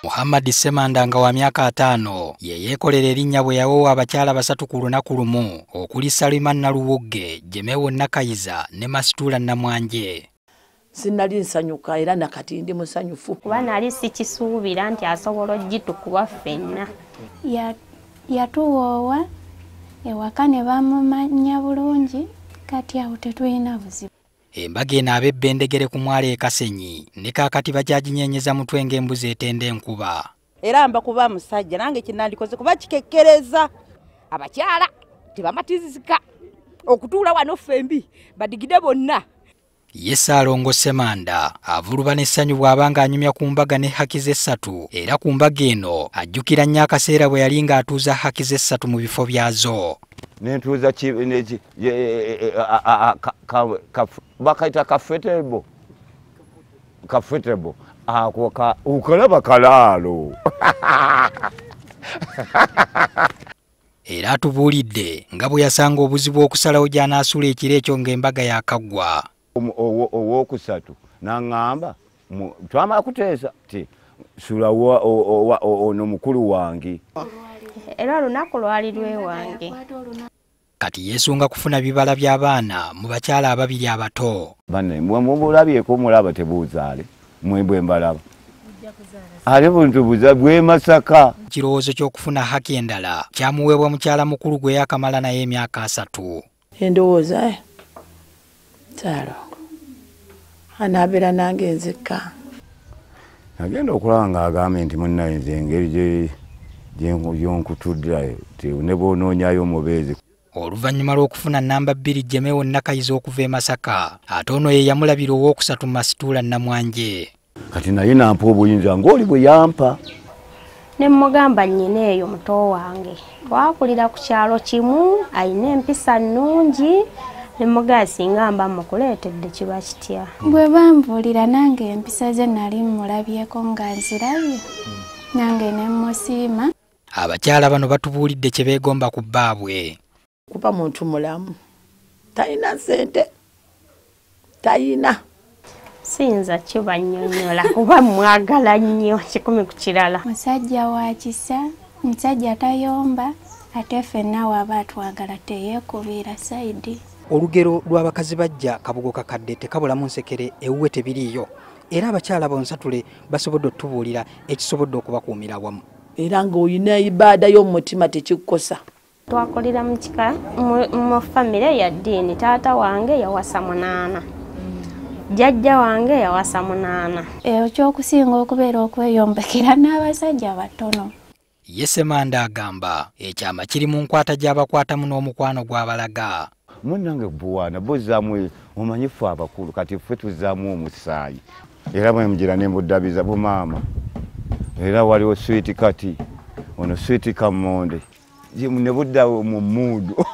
Muhammad Ssemanda nga wa myaka 5 ye yeekolera erinnya bwe yawoowa abakyala basatu ku lunaku lumu okuli Ssaalongo Oluwedde, Jemewo Nakayiza ne Masitula Namwanje. Sinali nsanyuka era nakati ndi musanyufu. Kuba nali sikisuubira nti asobola oggitukuba ffenna. Yatuwoowa ewaka ne bamumanya bulungi, kati awo tetulina buzibu. Embaga eno ab'ebbendegere ku mwalo e Kasenyi ne kaakati bajaaginyenyeza mutwe ng'embuzi etenda enkuba. Era mba kuba musajja nange kinandikoze kuba kikekkereza abakyala tebamatizika okutuula wano ffembi badigide bonna. Ye Ssaalongo Ssemanda avuluba n'essanyu bw'abanga anyumya ku mbaga ne Haki ze 3 era ku mbaga eno ajjukira nnyo akaseera bwe yali ng'atuuza Haki ze 3 mu bifo byazo. Nentuuza bakaita kafetebo ako ukalaba kalaalo. Era atubuulidde nga bwe yasanga obuzibu okusalawo gy'anaasula ekiro ekyo ng'embaga yaakaggwa. Lwokusatu n'aŋŋamba twamala kuteesa ti sula ono mukulu wange. Era olunaku lwali lwewange. Kati yeesunga kufuna bibala by'abaana mu bakyala ababiri abato. Banne mubulabyeko mulaba tebuuzaale mwebwe mbalaba ali buntu buza bwe Masaka. Kirowoozo ky'okufuna haki endala kyamuweebwa mukyala mukulu gwe yakamala naye emyaka 3. Endowooza Ssaalongo anabeera nange nzekka. Nagenda okulaba ng'agambye nti munnaye nze engeri gyonkutudde ne bw'onoonyayo omubeezi. Oluvannyuma lw'okufuna nnamba 2 Jemewo Nakayiza okuva e Masaka, ate ono ye yamulabira Lwokusatu Masitula Namwanje. Kati naye nampa obuyinza ng'oli bwe yampa. Ne mmugamba nnyina eyo muto wange twakulira ku kyalo kimu ayina empisa nnungi. Ne mmugamba singa mba mukuleetedde kiba kitya. Bwe bambuulira nange empisa ze nali mulabyeko nga nzirabye nange ne musiima. Abakyala bano batubuulidde kye beegomba ku bbaabwe. Kuba muntu mulamu talina ssente talina. Siyinza kibannyonnyola kuba mwagala nnyo kikumi ku kirala. Musajja wa kisa, musajja tayomba, ate ffenna waba atwagala teyeekubiira sayidi. Olugero lw'abakazi bajja kabugo kakadde tekabulamu nsekere ewuwe tebiriiyo. Era abakyala bonsatule basobodde otubuulira ekisobodde okubakuumira wamu. Era ng'olina ibaada y'omutima tekikukosa. Twakulira mu kika mu famire ya ddiini. Taata wange yawasa 8. Jjajja wange yawasa 8. Ekyokusinga okubeera okweyombekera n'abasajja batono. Ye Ssemanda agamba ekyama kiri mu nkwata gy'abakwatamu n'omukwano gw'abalaga. Munnange buwaana bozaamu omanyifu abakulu kati ffe tuzaamu omusaayi. Era bwe mugira ne mbuddabiza bumaama. Era waliwo switi kati ono switi kamonde ne budda mu muudu.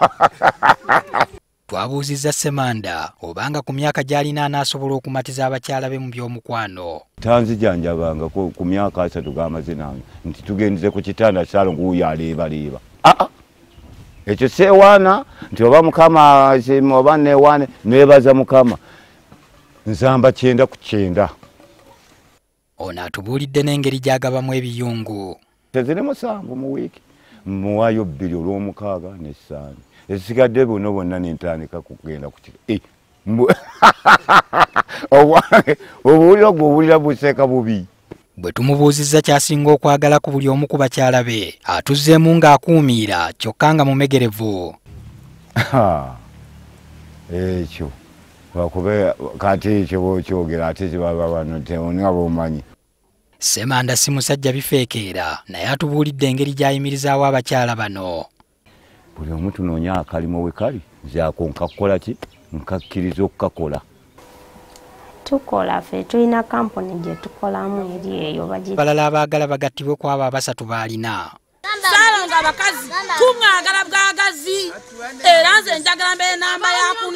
Twabuuzizza Ssemanda obanga ku myaka gy'alina anaasobola okumatiza abakyala be mu by'omukwano. Tanzijanjabanga ku myaka 3 g'amaze nange nti tugendize ku kitanda Ssaalongo wuyo aleebaleeba. Ekyo seewaana nti oba Mukama oba neewaane neebaza Mukama nzamba 9 ku 9. Ono atubuulidde n'engeri gy'agabamu ebiyungu. Teziri 7 mu wiiki muwaayo 2 olw'omukaaga n'essaani esigadde buno bonna nentandika kugenda ku kiro. Obuwulira gw'owulira buseeka bubi. Bwe tumubuuzizza kyasinga okwagala ku buli omu ku bakyala be atuzzeemu ng'akuumiira kyokka nga mumegerevu. Ekyo wakube kati ekyo bw'okyogera ate kibaba bano nga bw'omanyi. Ssemanda si musajja bifeekeera naye atubuulidde engeri gy'ayimirizaawo abakyala bano. Buli omu tunoonya akalimo we kali nze ako nkakola ki nkakkiriza okukakola. Tukola ffe tulina kampuni gye tukolamu eri eyo balala abaagala bagattibwe ku abo abasatu baalina. Ssaalongo abakazi tumwagala bwagazi era nze njagala mbeere namba ya 4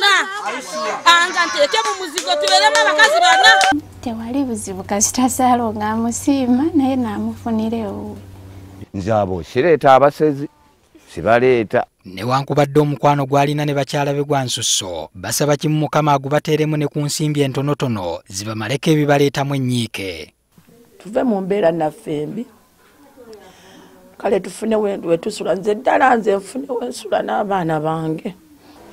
anga nteeke mu muzigo tubeeremu abakazi bana. Tewali buzibu kasita Ssaalongo amusiima naye n'amufunira ewuwe. Nze abo sireeta abasezi sibaleeta. Newankubadde omukwano gwalina ne bakyala be gwa nsusso basaba kimu Mukama agubateeremu ne ku nsimbi entonotono zibamaleko ebibaleetamu ennyiike. tuve mu mbeera naffe embi kale tufune wetusula nze ddala nze nfune wensula n'abaana bange.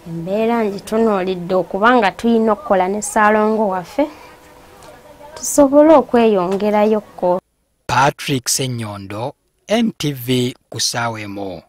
Embeera ngitunuulidde okubanga tulina okukola ne Ssaalongo waffe tusobole okweyongerayo ko. Patrick Ssenyondo, NTV ku ssaawa emu.